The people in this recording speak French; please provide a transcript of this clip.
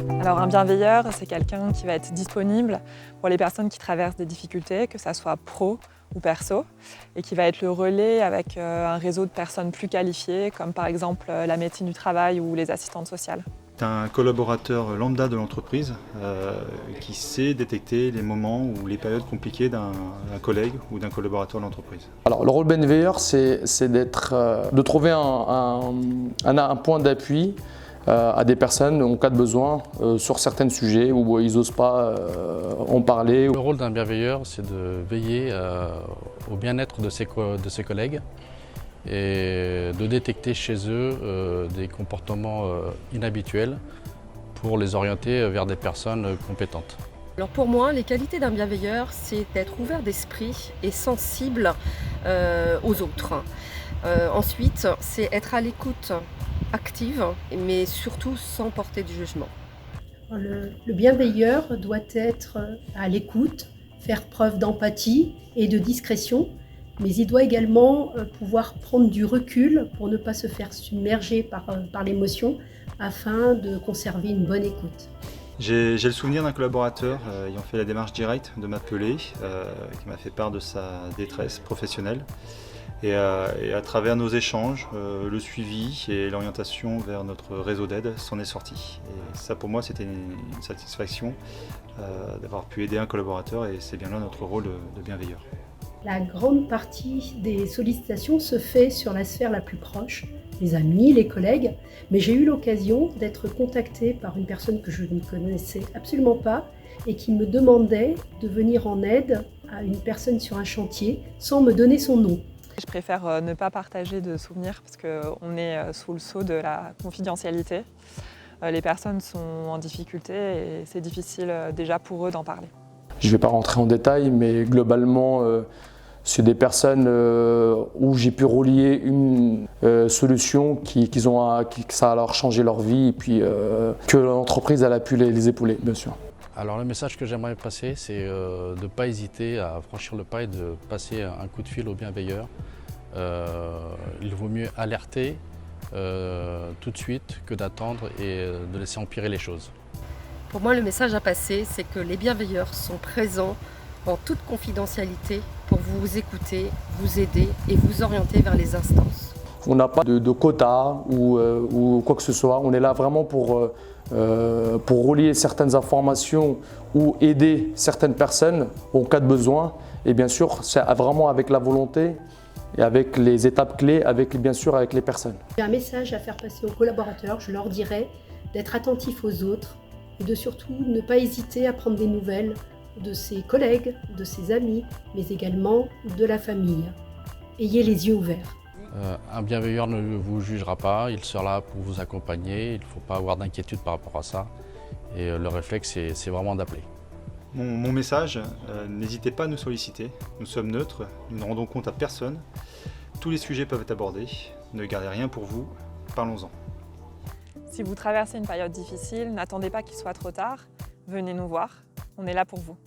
Alors un bienveilleur, c'est quelqu'un qui va être disponible pour les personnes qui traversent des difficultés, que ça soit pro ou perso, et qui va être le relais avec un réseau de personnes plus qualifiées, comme par exemple la médecine du travail ou les assistantes sociales. C'est un collaborateur lambda de l'entreprise qui sait détecter les moments ou les périodes compliquées d'un collègue ou d'un collaborateur de l'entreprise. Alors le rôle bienveilleur, c'est de trouver un point d'appui à des personnes en cas de besoin sur certains sujets où ils n'osent pas en parler. Le rôle d'un bienveilleur, c'est de veiller au bien-être de ses collègues et de détecter chez eux des comportements inhabituels pour les orienter vers des personnes compétentes. Alors pour moi, les qualités d'un bienveilleur, c'est d'être ouvert d'esprit et sensible aux autres. Ensuite, c'est être à l'écoute active, mais surtout sans porter de jugement. Le bienveilleur doit être à l'écoute, faire preuve d'empathie et de discrétion, mais il doit également pouvoir prendre du recul pour ne pas se faire submerger par l'émotion afin de conserver une bonne écoute. J'ai le souvenir d'un collaborateur ayant fait la démarche directe de m'appeler, qui m'a fait part de sa détresse professionnelle. Et à travers nos échanges, le suivi et l'orientation vers notre réseau d'aide s'en est sorti. Et ça pour moi c'était une satisfaction d'avoir pu aider un collaborateur et c'est bien là notre rôle de bienveilleur. La grande partie des sollicitations se fait sur la sphère la plus proche, les amis, les collègues, mais j'ai eu l'occasion d'être contactée par une personne que je ne connaissais absolument pas et qui me demandait de venir en aide à une personne sur un chantier sans me donner son nom. Je préfère ne pas partager de souvenirs parce qu'on est sous le sceau de la confidentialité. Les personnes sont en difficulté et c'est difficile déjà pour eux d'en parler. Je ne vais pas rentrer en détail, mais globalement, c'est des personnes où j'ai pu relier une solution qui ça a leur changé leur vie et puis que l'entreprise elle a pu les épauler, bien sûr. Alors le message que j'aimerais passer, c'est de ne pas hésiter à franchir le pas et de passer un coup de fil au bienveilleur. Il vaut mieux alerter tout de suite que d'attendre et de laisser empirer les choses. Pour moi, le message à passer, c'est que les bienveilleurs sont présents en toute confidentialité pour vous écouter, vous aider et vous orienter vers les instances. On n'a pas de quota ou quoi que ce soit, on est là vraiment pour relier certaines informations ou aider certaines personnes en cas de besoin. Et bien sûr, c'est vraiment avec la volonté et avec les étapes clés, bien sûr avec les personnes. J'ai un message à faire passer aux collaborateurs, je leur dirais d'être attentifs aux autres et de surtout ne pas hésiter à prendre des nouvelles de ses collègues, de ses amis, mais également de la famille. Ayez les yeux ouverts. Un bienveilleur ne vous jugera pas, il sera là pour vous accompagner, il ne faut pas avoir d'inquiétude par rapport à ça. Et le réflexe, c'est vraiment d'appeler. Mon message, n'hésitez pas à nous solliciter, nous sommes neutres, nous ne rendons compte à personne, tous les sujets peuvent être abordés, ne gardez rien pour vous, parlons-en. Si vous traversez une période difficile, n'attendez pas qu'il soit trop tard, venez nous voir, on est là pour vous.